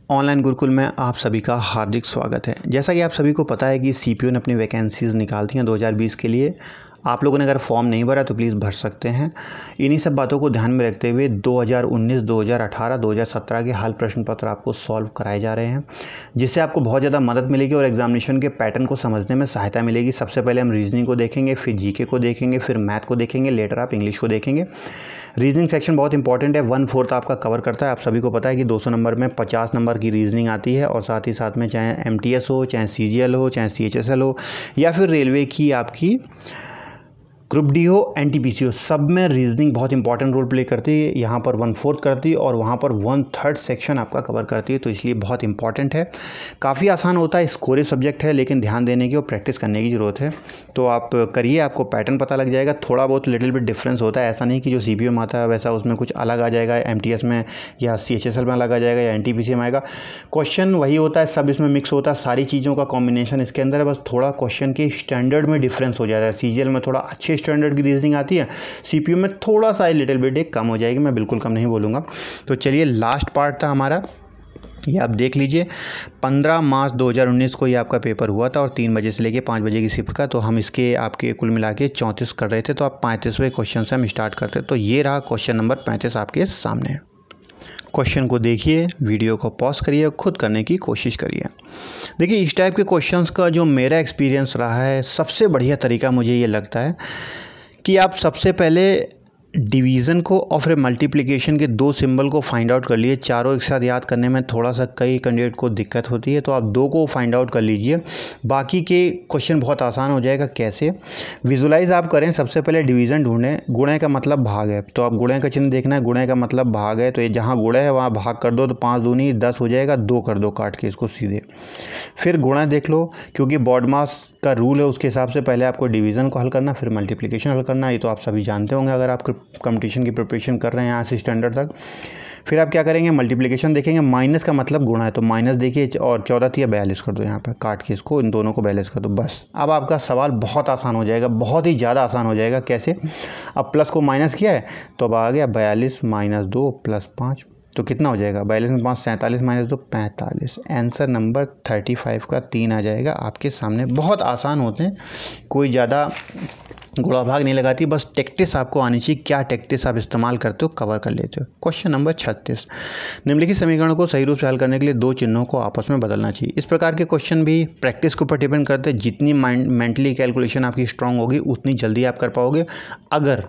Online Gurukul में आप सभी का हार्दिक स्वागत है। जैसा कि आप सभी को पता है कि सीपीयू ने अपनी वैकेंसीज़ निकाल दी हैं 2020 के लिए। आप लोगों ने अगर फॉर्म नहीं भरा तो प्लीज़ भर सकते हैं। इन्हीं सब बातों को ध्यान में रखते हुए 2019, 2018, 2017 के हाल प्रश्न पत्र आपको सॉल्व कराए जा रहे हैं, जिससे आपको बहुत ज़्यादा मदद मिलेगी और एग्जामिनेशन के पैटर्न को समझने में सहायता मिलेगी। सबसे पहले हम रीजनिंग को देखेंगे, फिर जीके को देखेंगे, फिर मैथ को देखेंगे, लेटर आप इंग्लिश को देखेंगे। रीजनिंग सेक्शन बहुत इंपॉर्टेंट है, 1/4 आपका कवर करता है। आप सभी को पता है कि 200 नंबर में 50 नंबर की रीजनिंग आती है और साथ ही साथ में चाहे एमटीएस हो, चाहे सीजीएल हो, चाहे सीएचएसएल हो या फिर रेलवे की आपकी ग्रुप डी हो, एनटीपीसी हो, सब में रीजनिंग बहुत इंपॉर्टेंट रोल प्ले करती है। यहाँ पर 1/4 करती है और वहाँ पर 1/3 सेक्शन आपका कवर करती है, तो इसलिए बहुत इंपॉर्टेंट है। काफ़ी आसान होता है, स्कोरिंग सब्जेक्ट है, लेकिन ध्यान देने की और प्रैक्टिस करने की ज़रूरत है। तो आप करिए, आपको पैटर्न पता लग जाएगा। थोड़ा बहुत लिटिल बिट डिफरेंस होता है, ऐसा नहीं कि जो सीपीयू में आता है वैसा उसमें कुछ अलग आ जाएगा, एमटीएस में या सीएचएसएल में अलग आ जाएगा या एनटीपीसी में आएगा। क्वेश्चन वही होता है, सब इसमें मिक्स होता है, सारी चीज़ों का कॉम्बिनेशन इसके अंदर है। बस थोड़ा क्वेश्चन के स्टैंडर्ड में डिफरेंस हो जाता है। सीजीएल में थोड़ा अच्छे स्टैंडर्ड की रीजनिंग आती है, सीपीयू में थोड़ा सा लिटिल बिट एक कम हो जाएगी। मैं बिल्कुल कम नहीं बोलूँगा। तो चलिए, लास्ट पार्ट था हमारा, ये आप देख लीजिए। 15 मार्च 2019 को ये आपका पेपर हुआ था और 3 बजे से लेके 5 बजे की शिफ्ट का। तो हम इसके आपके कुल मिला के 34 कर रहे थे, तो आप 35वें क्वेश्चन से हम स्टार्ट करते। तो ये रहा क्वेश्चन नंबर 35 आपके सामने। क्वेश्चन को देखिए, वीडियो को पॉज करिए, खुद करने की कोशिश करिए। देखिए, इस टाइप के क्वेश्चंस का जो मेरा एक्सपीरियंस रहा है, सबसे बढ़िया तरीका मुझे ये लगता है कि आप सबसे पहले डिवीज़न को और फिर मल्टीप्लिकेशन के 2 सिंबल को फाइंड आउट कर लिए। चारों एक साथ याद करने में थोड़ा सा कई कैंडिडेट को दिक्कत होती है, तो आप 2 को फाइंड आउट कर लीजिए, बाकी के क्वेश्चन बहुत आसान हो जाएगा। कैसे विजुलाइज आप करें, सबसे पहले डिवीज़न ढूंढें। गुणे का मतलब भाग है, तो आप गुणे का चिन्ह देखना है, गुणे का मतलब भाग है, तो ये जहाँ गुणे है वहाँ भाग कर दो, तो 5 दूनी 10 हो जाएगा, 2 कर दो काट के इसको सीधे। फिर गुणा देख लो, क्योंकि बॉड मास का रूल है, उसके हिसाब से पहले आपको डिवीज़न को हल करना, फिर मल्टीप्लिकेशन हल करना। ये तो आप सभी जानते होंगे अगर आप कंपटीशन की प्रिपरेशन कर रहे हैं यहाँ से स्टैंडर्ड तक। फिर आप क्या करेंगे, मल्टीप्लिकेशन देखेंगे, माइनस का मतलब गुणा है, तो माइनस देखिए और 14 या 42 कर दो, यहाँ पर काट के इसको इन दोनों को बैलेंस कर दो। बस अब आपका सवाल बहुत आसान हो जाएगा, बहुत ही ज़्यादा आसान हो जाएगा। कैसे, अब प्लस को माइनस किया है तो अब आ गया 42 - 2 + 5, तो कितना हो जाएगा, 42 में 5 47 - 2 45। आंसर नंबर 35 का 3 आ जाएगा आपके सामने। बहुत आसान होते हैं, कोई ज़्यादा गुणा भाग नहीं लगाती, बस टैक्टिस आपको आनी चाहिए। क्या टैक्टिस आप इस्तेमाल करते हो, कवर कर लेते हो। क्वेश्चन नंबर 36, निम्नलिखित समीकरणों को सही रूप से हल करने के लिए 2 चिन्हों को आपस में बदलना चाहिए। इस प्रकार के क्वेश्चन भी प्रैक्टिस के ऊपर डिपेंड करते हैं। जितनी मेंटली कैलकुलेशन आपकी स्ट्रांग होगी, उतनी जल्दी आप कर पाओगे। अगर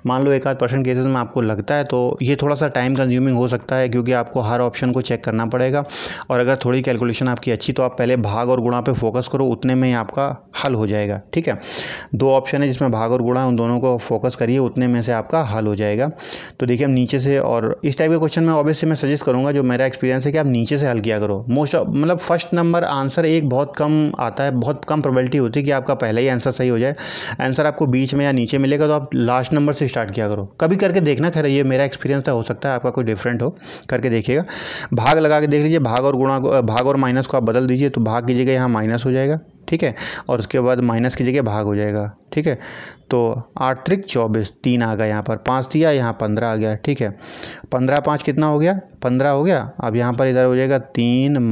मान लो 1-8% केसेस में आपको लगता है तो ये थोड़ा सा टाइम कंज्यूमिंग हो सकता है, क्योंकि आपको हर ऑप्शन को चेक करना पड़ेगा। और अगर थोड़ी कैलकुलेशन आपकी अच्छी, तो आप पहले भाग और गुणा पे फोकस करो, उतने में ही आपका हल हो जाएगा। ठीक है, 2 ऑप्शन है जिसमें भाग और गुणा, उन दोनों को फोकस करिए, उतने में से आपका हल हो जाएगा। तो देखिए, हम नीचे से, और इस टाइप के क्वेश्चन में ऑब्वियसली मैं सजेस्ट करूंगा, जो मेरा एक्सपीरियंस है कि आप नीचे से हल किया करो। मतलब फर्स्ट नंबर आंसर एक बहुत कम आता है, बहुत कम प्रोबेबिलिटी होती है कि आपका पहला ही आंसर सही हो जाए। आंसर आपको बीच में या नीचे मिलेगा, तो आप लास्ट नंबर से स्टार्ट किया करो। कभी करके देखना, खैर ये मेरा एक्सपीरियंस था, हो सकता है आपका कोई डिफरेंट हो, करके देखिएगा। भाग लगा के देख लीजिए, भाग और गुणा, भाग और माइनस को आप बदल दीजिए, तो भाग की जगह यहाँ माइनस हो जाएगा। ठीक है, और उसके बाद माइनस की जगह भाग हो जाएगा। ठीक है, तो 8 त्रिक 24, 3 आ गया, यहाँ पर 5 दिया, यहाँ 15 आ गया। ठीक है, 15 5 कितना हो गया, 15 हो गया। अब यहाँ पर इधर हो जाएगा 3 -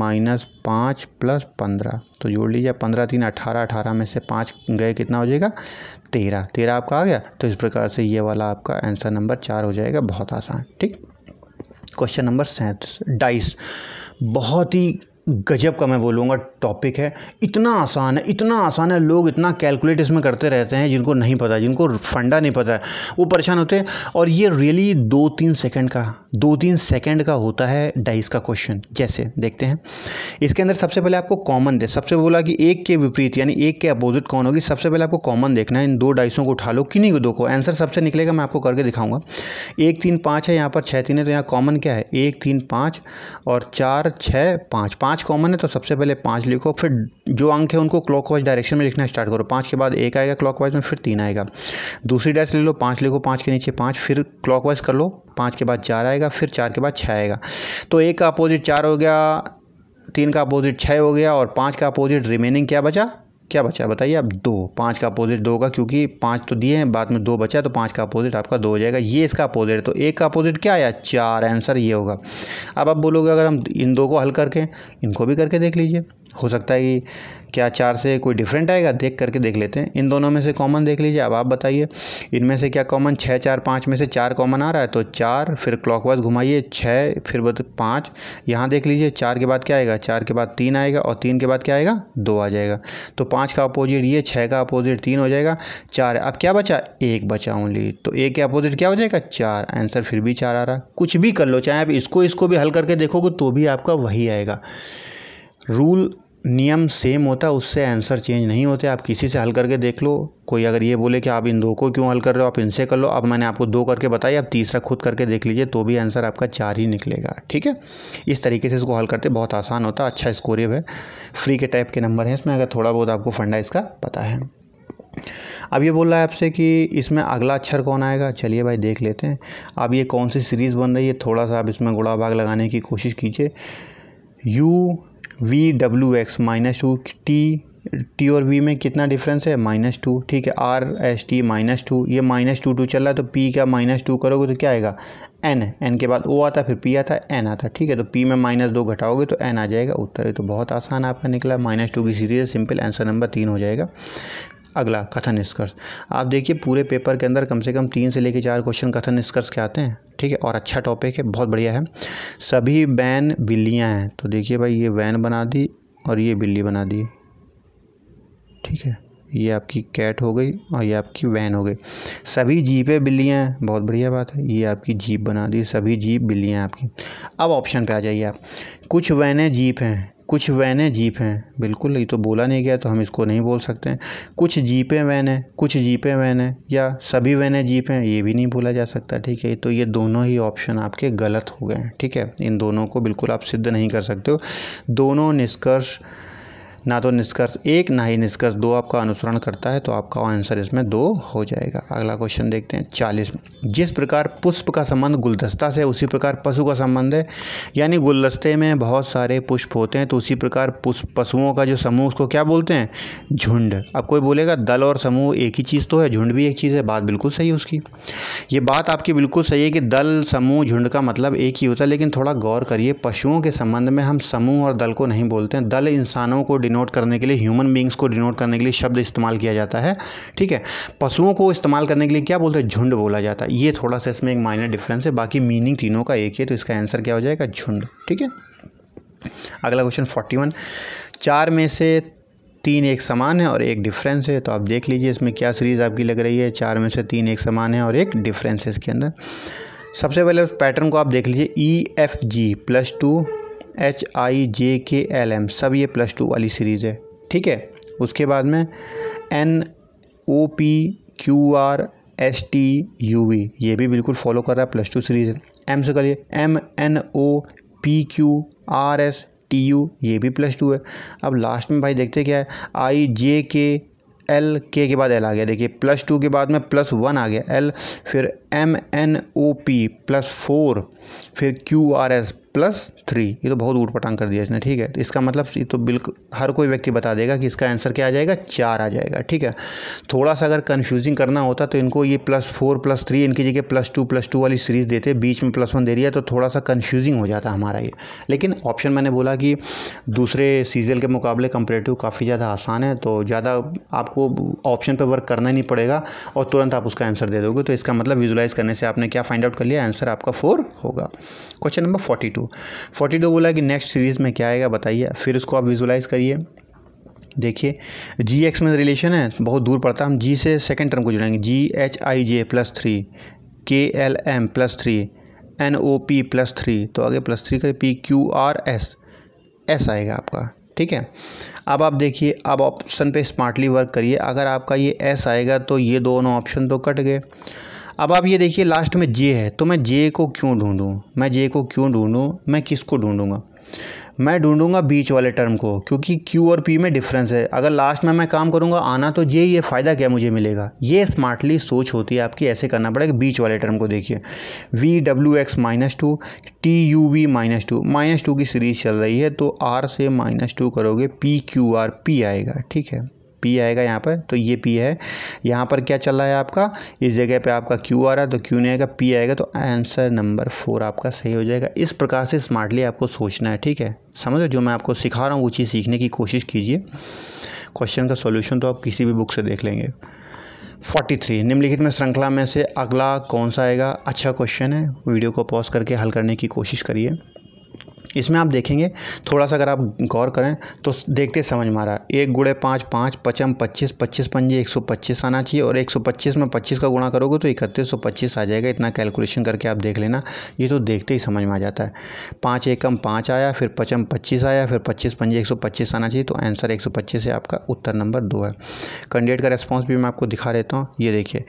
5 + 15, तो जोड़ लीजिए, 15 3 18, 18 में से 5 गए, कितना हो जाएगा 13, 13 आपका आ गया। तो इस प्रकार से ये वाला आपका आंसर नंबर 4 हो जाएगा, बहुत आसान। ठीक, क्वेश्चन नंबर 37, डाइस। बहुत ही गजब का मैं बोलूँगा टॉपिक है, इतना आसान है, इतना आसान है। लोग इतना कैलकुलेट इसमें करते रहते हैं, जिनको नहीं पता, जिनको फंडा नहीं पता है, वो परेशान होते हैं। और ये रियली 2-3 सेकंड का होता है डाइस का क्वेश्चन। जैसे देखते हैं, इसके अंदर सबसे पहले आपको कॉमन दे, सबसे बोला कि 1 के विपरीत यानी 1 के अपोजिट कौन होगी। सबसे पहले आपको कॉमन देखना है, इन 2 डाइसों को उठा लो, किन्हीं को 2 को, आंसर सबसे निकलेगा, मैं आपको करके दिखाऊंगा। 1 3 5 है, यहाँ पर 6 3 है, तो यहाँ कॉमन क्या है, 1 3 5 और 4 6 5, 5 कॉमन है, तो सबसे पहले 5 लिखो। फिर जो अंक है उनको क्लॉकवाइज डायरेक्शन में लिखना स्टार्ट करो। 5 के बाद 1 आएगा क्लॉकवाइज में, फिर 3 आएगा। दूसरी डाइस ले लो, 5 लिखो, 5 के नीचे 5, फिर क्लॉकवाइज कर लो, 5 के बाद 4 आएगा, फिर 4 के बाद 6 आएगा। तो 1 का अपोजिट 4 हो गया, 3 का अपोजिट 6 हो गया, और 5 का अपोजिट रिमेनिंग क्या बचा, क्या बचा बताइए आप, 2। 5 का अपोजिट 2 का, क्योंकि 5 तो दिए हैं, बाद में 2 बचा, तो 5 का अपोजिट आपका 2 हो जाएगा। ये इसका अपोजिट है, तो 1 का अपोजिट क्या आया, 4। आंसर ये होगा। अब आप बोलोगे अगर हम इन 2 को हल करके इनको भी करके देख लीजिए, हो सकता है कि क्या 4 से कोई डिफरेंट आएगा, देख करके देख लेते हैं। इन दोनों में से कॉमन देख लीजिए। अब आप बताइए इनमें से क्या कॉमन, 6 4 5 में से 4 कॉमन आ रहा है, तो 4, फिर क्लॉकवाइज घुमाइए 6, फिर 5, यहाँ देख लीजिए 4 के बाद क्या आएगा, 4 के बाद 3 आएगा, और 3 के बाद क्या आएगा, 2 आ जाएगा। तो 5 का अपोजिट ये, 6 का अपोजिट 3 हो जाएगा, 4 है। अब क्या बचा, 1 बचा ओनली, तो 1 के अपोजिट क्या हो जाएगा, 4। आंसर फिर भी 4 आ रहा। कुछ भी कर लो, चाहे आप इसको भी हल करके देखोगे तो भी आपका वही आएगा। रूल नियम सेम होता है, उससे आंसर चेंज नहीं होते। आप किसी से हल करके देख लो, कोई अगर ये बोले कि आप इन 2 को क्यों हल कर रहे हो, आप इनसे कर लो। अब मैंने आपको 2 करके बताया, अब तीसरा खुद करके देख लीजिए, तो भी आंसर आपका 4 ही निकलेगा। ठीक है, इस तरीके से इसको हल करते, बहुत आसान होता है, अच्छा स्कोरेव है, फ्री के टाइप के नंबर हैं इसमें, अगर थोड़ा बहुत आपको फंडा इसका पता है। अब ये बोल रहा है आपसे कि इसमें अगला अक्षर कौन आएगा, चलिए भाई देख लेते हैं। अब ये कौन सी सीरीज़ बन रही है, थोड़ा सा आप इसमें गुणा भाग लगाने की कोशिश कीजिए। UVWX -2, टी और वी में कितना डिफरेंस है, -2। ठीक है, RST -2, ये -2 चल रहा है, तो P का -2 करोगे तो क्या आएगा, N के बाद O आता है, फिर P आता है, N आता है। ठीक है, तो P में -2 घटाओगे तो N आ जाएगा उत्तर। तो बहुत आसान आपका निकला, -2 की सीरीज है, सिंपल, आंसर नंबर 3 हो जाएगा। अगला कथन निष्कर्ष। आप देखिए पूरे पेपर के अंदर कम से कम 3 से लेकर 4 क्वेश्चन कथन निष्कर्ष के आते हैं। ठीक है, और अच्छा टॉपिक है, बहुत बढ़िया है। सभी वैन बिल्लियां हैं, तो देखिए भाई ये वैन बना दी और ये बिल्ली बना दी। ठीक है, ये आपकी कैट हो गई और ये आपकी वैन हो गई। सभी जीपें बिल्लियां हैं, बहुत बढ़िया बात है, ये आपकी जीप बना दी, सभी जीप बिल्लियां हैं आपकी। अब ऑप्शन पे आ जाइए आप। कुछ वैनें जीप हैं, कुछ वैनें जीप हैं, बिल्कुल ये तो बोला नहीं गया, तो हम इसको नहीं बोल सकते हैं। कुछ जीपें वैन हैं, कुछ जीपें वैन हैं, या सभी वैनें जीप हैं, ये भी नहीं बोला जा सकता। ठीक है, तो ये दोनों ही ऑप्शन आपके गलत हो गए हैं। ठीक है, इन दोनों को बिल्कुल आप सिद्ध नहीं कर सकते हो। दोनों निष्कर्ष, ना तो निष्कर्ष 1 ना ही निष्कर्ष 2 आपका अनुसरण करता है, तो आपका आंसर इसमें 2 हो जाएगा। अगला क्वेश्चन देखते हैं 40। जिस प्रकार पुष्प का संबंध गुलदस्ता से, उसी प्रकार पशु का संबंध है। यानी गुलदस्ते में बहुत सारे पुष्प होते हैं, तो उसी प्रकार पशुओं का जो समूह, उसको क्या बोलते हैं, झुंड। अब कोई बोलेगा दल और समूह एक ही चीज़ तो है, झुंड भी एक चीज़ है, बात बिल्कुल सही है उसकी। ये बात आपकी बिल्कुल सही है कि दल समूह झुंड का मतलब एक ही होता है, लेकिन थोड़ा गौर करिए, पशुओं के संबंध में हम समूह और दल को नहीं बोलते हैं। दल इंसानों को डिनोट करने के लिए, ह्यूमन बींग्स को डिनोट करने के लिए शब्द इस्तेमाल किया जाता है। ठीक है, पशुओं को इस्तेमाल करने के लिए क्या बोलते हैं, झुंड बोला जाता है। ये थोड़ा सा इसमें एक माइनर डिफरेंस है, बाकी मीनिंग तीनों का एक है, तो इसका आंसर क्या हो जाएगा, झुंड। ठीक है, अगला क्वेश्चन 41। 4 में से 3 एक समान है और एक डिफरेंस है, तो आप देख लीजिए इसमें क्या सीरीज आपकी लग रही है। 4 में से 3 एक समान है और एक डिफरेंस है इसके अंदर। सबसे पहले पैटर्न को आप देख लीजिए, EFG +2, HIJKLM, सब ये +2 वाली सीरीज है। ठीक है, उसके बाद में NOPQRSTUV, ये भी बिल्कुल फॉलो कर रहा है, +2 सीरीज है। M से करिए, MNOPQRSTU, ये भी +2 है। अब लास्ट में भाई देखते क्या है, IJKL, के बाद L आ गया, देखिए +2 के बाद में +1 आ गया L, फिर MNOP +4, फिर QRS +3, ये तो बहुत ऊटपटांग कर दिया इसने। ठीक है, तो इसका मतलब ये तो बिल्कुल हर कोई व्यक्ति बता देगा कि इसका आंसर क्या आ जाएगा, 4 आ जाएगा। ठीक है, थोड़ा सा अगर कंफ्यूजिंग करना होता तो इनको ये +4 +3 इनकी जगह +2 वाली सीरीज़ देते, बीच में +1 दे दिया तो थोड़ा सा कंफ्यूजिंग हो जाता हमारा ये। लेकिन ऑप्शन मैंने बोला कि दूसरे सीरियल के मुकाबले कंपेरेटिव काफ़ी ज़्यादा आसान है, तो ज़्यादा आपको ऑप्शन पर वर्क करना ही नहीं पड़ेगा और तुरंत आप उसका आंसर दे दोगे। तो इसका मतलब विजुलाइज करने से आपने क्या फाइंड आउट कर लिया, आंसर आपका 4 होगा। क्वेश्चन नंबर 42 बोला कि नेक्स्ट सीरीज में क्या आएगा बताइए, फिर इसको आप विजुलाइज करिए। देखिए GX में रिलेशन है, बहुत दूर पड़ता है, हम G से सेकंड टर्म को जुड़ेंगे, GHIJ +3, KLM +3, NOP +3, तो आगे +3 कर PQRS, S आएगा आपका। ठीक है, अब आप देखिए, अब ऑप्शन पे स्मार्टली वर्क करिए। अगर आपका ये S आएगा तो ये दोनों ऑप्शन तो कट गए। अब आप ये देखिए लास्ट में J है, तो मैं J को क्यों ढूंढूं, मैं किसको ढूंढूंगा, मैं ढूंढूंगा बीच वाले टर्म को, क्योंकि Q और P में डिफरेंस है। अगर लास्ट में मैं काम करूंगा आना तो J, ये फ़ायदा क्या मुझे मिलेगा। ये स्मार्टली सोच होती है आपकी, ऐसे करना पड़ेगा। बीच वाले टर्म को देखिए, VWX -2, TUV -2 की सीरीज चल रही है, तो R से -2 करोगे, PQR, P आएगा। ठीक है, P आएगा यहाँ पर, तो ये P है। यहाँ पर क्या चल रहा है आपका, इस जगह पे आपका Q आ रहा है, तो Q नहीं आएगा, P आएगा, तो आंसर नंबर 4 आपका सही हो जाएगा। इस प्रकार से स्मार्टली आपको सोचना है, ठीक है। समझो, जो मैं आपको सिखा रहा हूँ वो चीज़ सीखने की कोशिश कीजिए। क्वेश्चन का सॉल्यूशन तो आप किसी भी बुक से देख लेंगे। 43, निम्नलिखित में श्रृंखला में से अगला कौन सा आएगा। अच्छा क्वेश्चन है, वीडियो को पॉज करके हल करने की कोशिश करिए। इसमें आप देखेंगे, थोड़ा सा अगर आप गौर करें तो देखते समझ में आ रहा है। 1 गुणे 5 5, पचम 25, 25 पंजे 125 आना चाहिए, और 125 में 25 का गुणा करोगे तो 3125 आ जाएगा। इतना कैलकुलेशन करके आप देख लेना, ये तो देखते ही समझ में आ जाता है। 5 एकम 5 आया, फिर पचम 25 आया, फिर 25 पंजे 125 आना चाहिए, तो आंसर 125 है आपका, उत्तर नंबर 2 है। कैंडिडेट का रेस्पॉन्स भी मैं आपको दिखा देता हूँ। ये देखिए,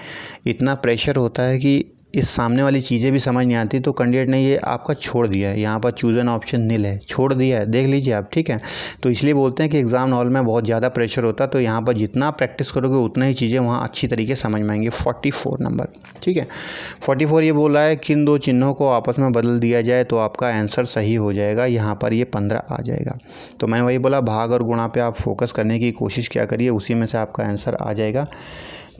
इतना प्रेशर होता है कि इस सामने वाली चीज़ें भी समझ नहीं आती, तो कैंडिडेट ने ये आपका छोड़ दिया है। यहाँ पर चूज एन ऑप्शन नील है, छोड़ दिया है, देख लीजिए आप, ठीक है। तो इसलिए बोलते हैं कि एग्जाम हॉल में बहुत ज़्यादा प्रेशर होता है, तो यहाँ पर जितना प्रैक्टिस करोगे उतना ही चीज़ें वहाँ अच्छी तरीके से समझ में आएंगी। 44 नंबर, ठीक है। 44 ये बोल रहा है, किन दो चिन्हों को आपस में बदल दिया जाए तो आपका आंसर सही हो जाएगा। यहाँ पर ये 15 आ जाएगा। तो मैंने वही बोला, भाग और गुणा पे आप फोकस करने की कोशिश क्या करिए, उसी में से आपका आंसर आ जाएगा।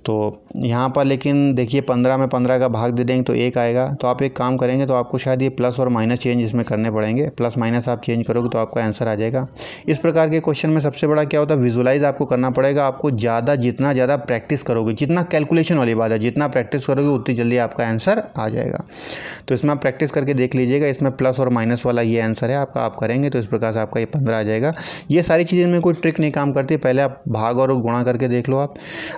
तो यहाँ पर लेकिन देखिए 15 में 15 का भाग दे देंगे तो 1 आएगा। तो आप एक काम करेंगे तो आपको शायद ये प्लस और माइनस चेंज इसमें करने पड़ेंगे। प्लस माइनस आप चेंज करोगे तो आपका आंसर आ जाएगा। इस प्रकार के क्वेश्चन में सबसे बड़ा क्या होता है, विजुलाइज आपको करना पड़ेगा। आपको जितना ज़्यादा प्रैक्टिस करोगे, जितना कैलकुलेशन वाली बात है, जितना प्रैक्टिस करोगे उतनी जल्दी आपका आंसर आ जाएगा। तो इसमें आप प्रैक्टिस करके देख लीजिएगा। इसमें प्लस और माइनस वाला ये आंसर है आपका, आप करेंगे तो इस प्रकार से आपका ये 15 आ जाएगा। ये सारी चीज़ें में कोई ट्रिक नहीं काम करती। पहले आप भाग और गुणा करके देख लो आप।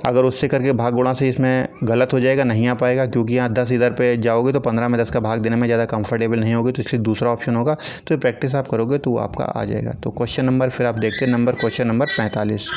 अगर उससे करके भाग गुणा से इसमें गलत हो जाएगा, नहीं आ पाएगा, क्योंकि यहाँ 10 इधर पे जाओगे तो 15 में 10 का भाग देने में ज़्यादा कंफर्टेबल नहीं होगी, तो इसलिए दूसरा ऑप्शन होगा। तो ये प्रैक्टिस आप करोगे तो वो आपका आ जाएगा। तो क्वेश्चन नंबर फिर आप देखते हैं, क्वेश्चन नंबर 45।